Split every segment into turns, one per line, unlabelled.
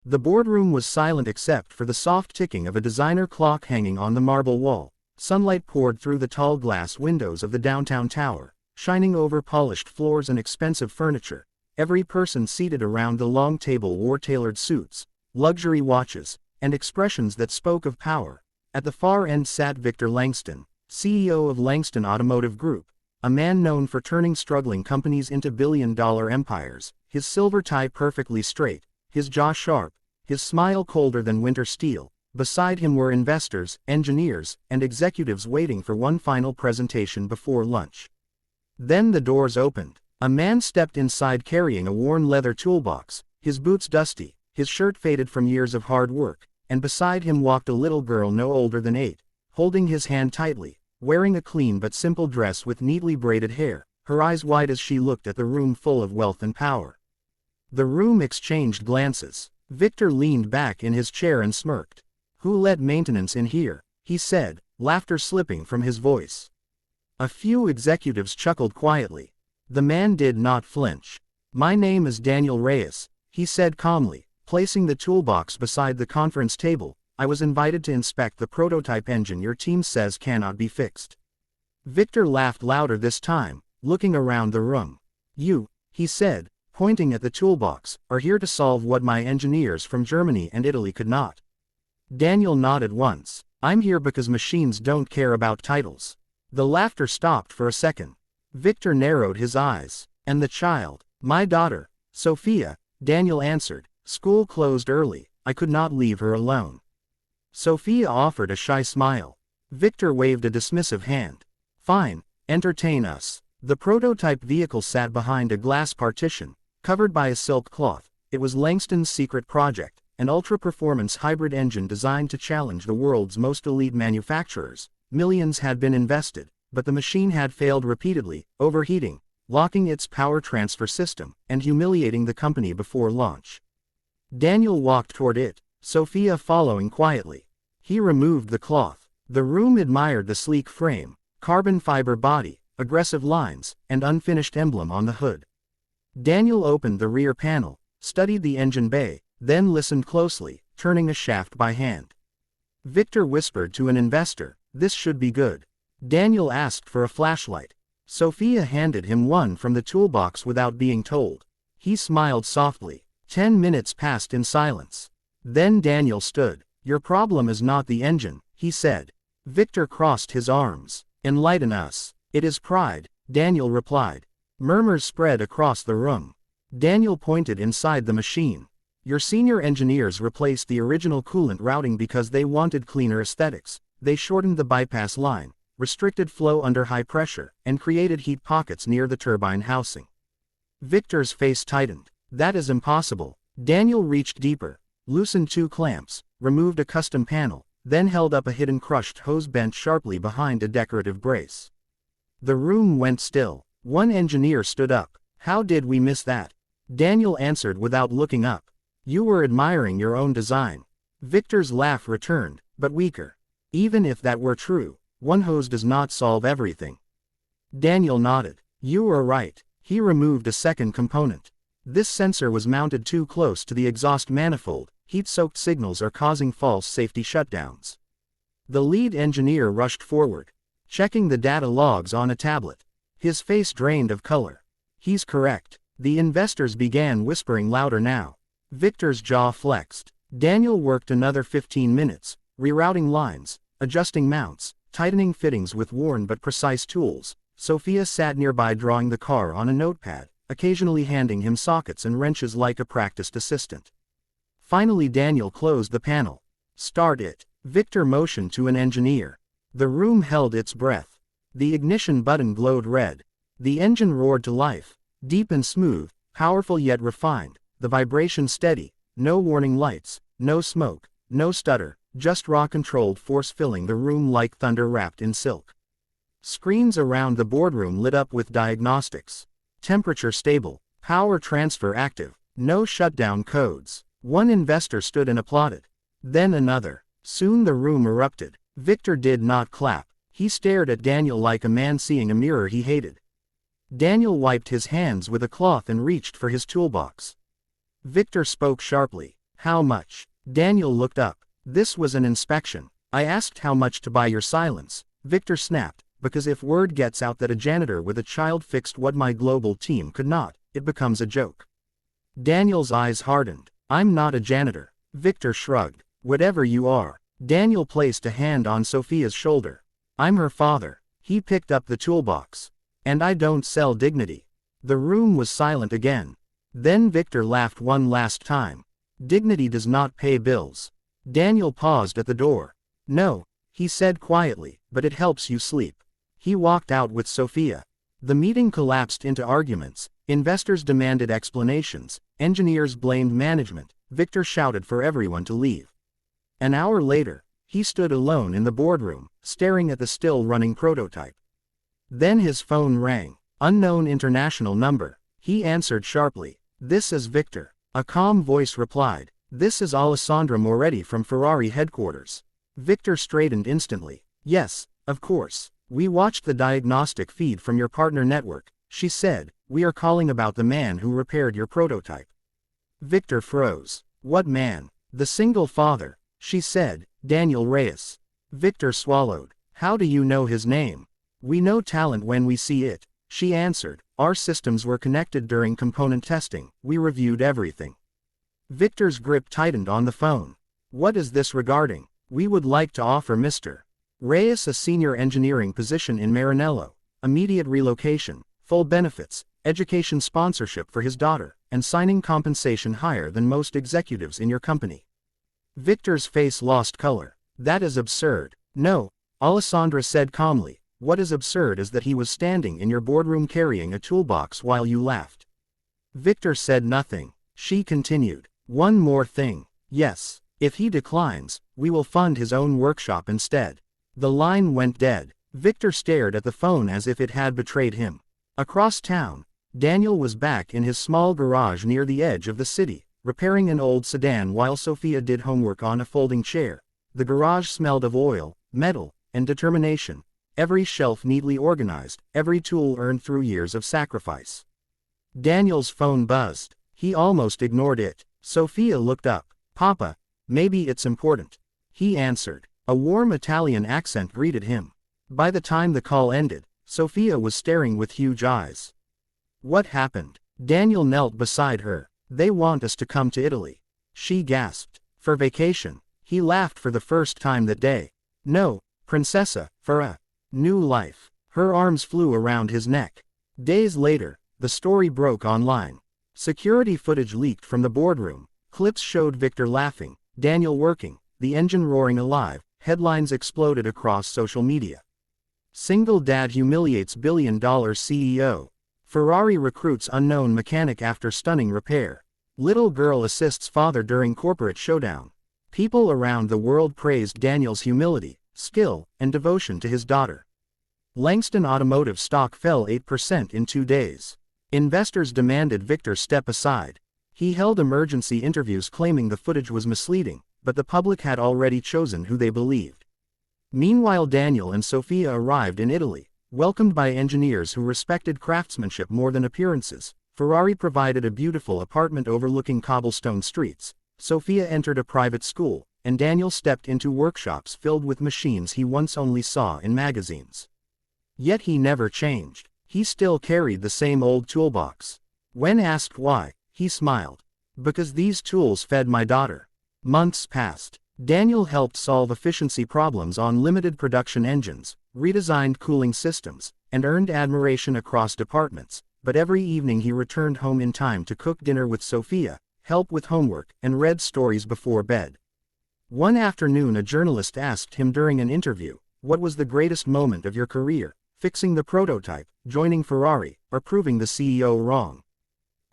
The boardroom was silent except for the soft ticking of a designer clock hanging on the marble wall. Sunlight poured through the tall glass windows of the downtown tower, shining over polished floors and expensive furniture. Every person seated around the long table wore tailored suits, luxury watches, and expressions that spoke of power. At the far end sat Victor Langston, CEO of Langston Automotive Group, a man known for turning struggling companies into billion-dollar empires, his silver tie perfectly straight, his jaw sharp, his smile colder than winter steel. Beside him were investors, engineers, and executives waiting for one final presentation before lunch. Then the doors opened. A man stepped inside carrying a worn leather toolbox, his boots dusty, his shirt faded from years of hard work, and beside him walked a little girl no older than 8, holding his hand tightly, wearing a clean but simple dress with neatly braided hair, her eyes wide as she looked at the room full of wealth and power. The room exchanged glances. Victor leaned back in his chair and smirked. "Who let maintenance in here?" he said, laughter slipping from his voice. A few executives chuckled quietly. The man did not flinch. "My name is Daniel Reyes," he said calmly, placing the toolbox beside the conference table. "I was invited to inspect the prototype engine your team says cannot be fixed." Victor laughed louder this time, looking around the room. "You," he said, pointing at the toolbox, "are here to solve what my engineers from Germany and Italy could not." Daniel nodded once. "I'm here because machines don't care about titles." The laughter stopped for a second. Victor narrowed his eyes. "And the child?" "My daughter, Sophia," Daniel answered. "School closed early. I could not leave her alone." Sophia offered a shy smile. Victor waved a dismissive hand. "Fine, entertain us." The prototype vehicle sat behind a glass partition, covered by a silk cloth. It was Langston's secret project, an ultra-performance hybrid engine designed to challenge the world's most elite manufacturers. Millions had been invested, but the machine had failed repeatedly, overheating, locking its power transfer system, and humiliating the company before launch. Daniel walked toward it, Sophia following quietly. He removed the cloth. The room admired the sleek frame, carbon fiber body, aggressive lines, and unfinished emblem on the hood. Daniel opened the rear panel, studied the engine bay, then listened closely, turning a shaft by hand. Victor whispered to an investor, "This should be good." Daniel asked for a flashlight. Sophia handed him one from the toolbox without being told. He smiled softly. 10 minutes passed in silence. Then Daniel stood. "Your problem is not the engine," he said. Victor crossed his arms. "Enlighten us." "It is pride," Daniel replied. Murmurs spread across the room. Daniel pointed inside the machine. "Your senior engineers replaced the original coolant routing because they wanted cleaner aesthetics. They shortened the bypass line, restricted flow under high pressure, and created heat pockets near the turbine housing." Victor's face tightened. "That is impossible." Daniel reached deeper, loosened 2 clamps, removed a custom panel, then held up a hidden crushed hose bent sharply behind a decorative brace. The room went still. One engineer stood up. "How did we miss that?" Daniel answered without looking up. "You were admiring your own design." Victor's laugh returned, but weaker. "Even if that were true, one hose does not solve everything." Daniel nodded. "You were right." He removed a second component. This sensor was mounted too close to the exhaust manifold. Heat-soaked signals are causing false safety shutdowns. The lead engineer rushed forward, checking the data logs on a tablet. His face drained of color. "He's correct." The investors began whispering louder now. Victor's jaw flexed. Daniel worked another 15 minutes, rerouting lines, adjusting mounts, tightening fittings with worn but precise tools. Sophia sat nearby drawing the car on a notepad, occasionally handing him sockets and wrenches like a practiced assistant. Finally Daniel closed the panel. "Start it." Victor motioned to an engineer. The room held its breath. The ignition button glowed red. The engine roared to life, deep and smooth, powerful yet refined, the vibration steady, no warning lights, no smoke, no stutter, just raw controlled force filling the room like thunder wrapped in silk. Screens around the boardroom lit up with diagnostics. Temperature stable, power transfer active, no shutdown codes. One investor stood and applauded. Then another. Soon the room erupted. Victor did not clap. He stared at Daniel like a man seeing a mirror he hated. Daniel wiped his hands with a cloth and reached for his toolbox. Victor spoke sharply. How much? Daniel looked up. This was an inspection. I asked how much to buy your silence, Victor snapped, because if word gets out that a janitor with a child fixed what my global team could not, it becomes a joke. Daniel's eyes hardened. I'm not a janitor. Victor shrugged. Whatever you are. Daniel placed a hand on Sophia's shoulder. I'm her father. He picked up the toolbox. And I don't sell dignity. The room was silent again. Then Victor laughed one last time. Dignity does not pay bills. Daniel paused at the door. No, he said quietly, but it helps you sleep. He walked out with Sophia. The meeting collapsed into arguments. Investors demanded explanations. Engineers blamed management. Victor shouted for everyone to leave. An hour later, he stood alone in the boardroom, staring at the still-running prototype. Then his phone rang. Unknown international number. He answered sharply. This is Victor. A calm voice replied. This is Alessandra Moretti from Ferrari headquarters. Victor straightened instantly. Yes, of course. We watched the diagnostic feed from your partner network, she said. We are calling about the man who repaired your prototype. Victor froze. What man? The single father, she said, Daniel Reyes. Victor swallowed. How do you know his name? We know talent when we see it, she answered. Our systems were connected during component testing. We reviewed everything. Victor's grip tightened on the phone. What is this regarding? We would like to offer Mr. Reyes a senior engineering position in Maranello, immediate relocation, full benefits, education sponsorship for his daughter, and signing compensation higher than most executives in your company. Victor's face lost color. That is absurd. No, Alessandra said calmly. What is absurd is that he was standing in your boardroom carrying a toolbox while you laughed. Victor said nothing. She continued. One more thing. Yes, if he declines, we will fund his own workshop instead. The line went dead. Victor stared at the phone as if it had betrayed him. Across town, Daniel was back in his small garage near the edge of the city, repairing an old sedan while Sophia did homework on a folding chair. The garage smelled of oil, metal, and determination. Every shelf neatly organized, every tool earned through years of sacrifice. Daniel's phone buzzed. He almost ignored it. Sophia looked up. Papa, maybe it's important. He answered. A warm Italian accent greeted him. By the time the call ended, Sophia was staring with huge eyes. What happened? Daniel knelt beside her. They want us to come to Italy. She gasped. For vacation. He laughed for the first time that day. No, Princessa, for a new life. Her arms flew around his neck. Days later, the story broke online. Security footage leaked from the boardroom. Clips showed Victor laughing, Daniel working, the engine roaring alive. Headlines exploded across social media. Single dad humiliates billion-dollar CEO. Ferrari recruits unknown mechanic after stunning repair. Little girl assists father during corporate showdown. People around the world praised Daniel's humility, skill, and devotion to his daughter. Langston Automotive stock fell 8% in 2 days. Investors demanded Victor step aside. He held emergency interviews claiming the footage was misleading, but the public had already chosen who they believed. Meanwhile, Daniel and Sophia arrived in Italy, welcomed by engineers who respected craftsmanship more than appearances. Ferrari provided a beautiful apartment overlooking cobblestone streets. Sophia entered a private school, and Daniel stepped into workshops filled with machines he once only saw in magazines. Yet he never changed. He still carried the same old toolbox. When asked why, he smiled. Because these tools fed my daughter. Months passed. Daniel helped solve efficiency problems on limited production engines, redesigned cooling systems, and earned admiration across departments, but every evening he returned home in time to cook dinner with Sophia, help with homework, and read stories before bed. One afternoon a journalist asked him during an interview, what was the greatest moment of your career, fixing the prototype, joining Ferrari, or proving the CEO wrong?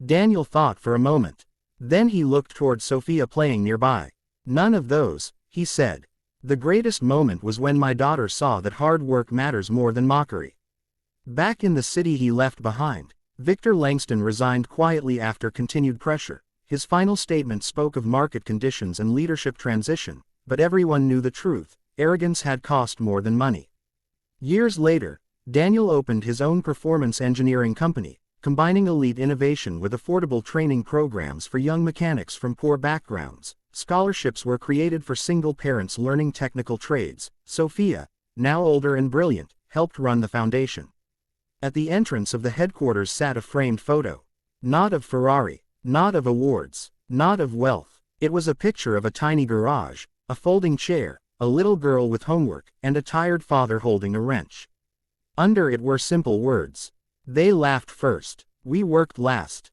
Daniel thought for a moment. Then he looked toward Sophia playing nearby. None of those, he said. The greatest moment was when my daughter saw that hard work matters more than mockery. Back in the city he left behind, Victor Langston resigned quietly after continued pressure. His final statement spoke of market conditions and leadership transition, but everyone knew the truth. Arrogance had cost more than money. Years later, Daniel opened his own performance engineering company, combining elite innovation with affordable training programs for young mechanics from poor backgrounds. Scholarships were created for single parents learning technical trades. Sophia, now older and brilliant, helped run the foundation. At the entrance of the headquarters sat a framed photo. Not of Ferrari, not of awards, not of wealth. It was a picture of a tiny garage, a folding chair, a little girl with homework, and a tired father holding a wrench. Under it were simple words. They laughed first. We worked last.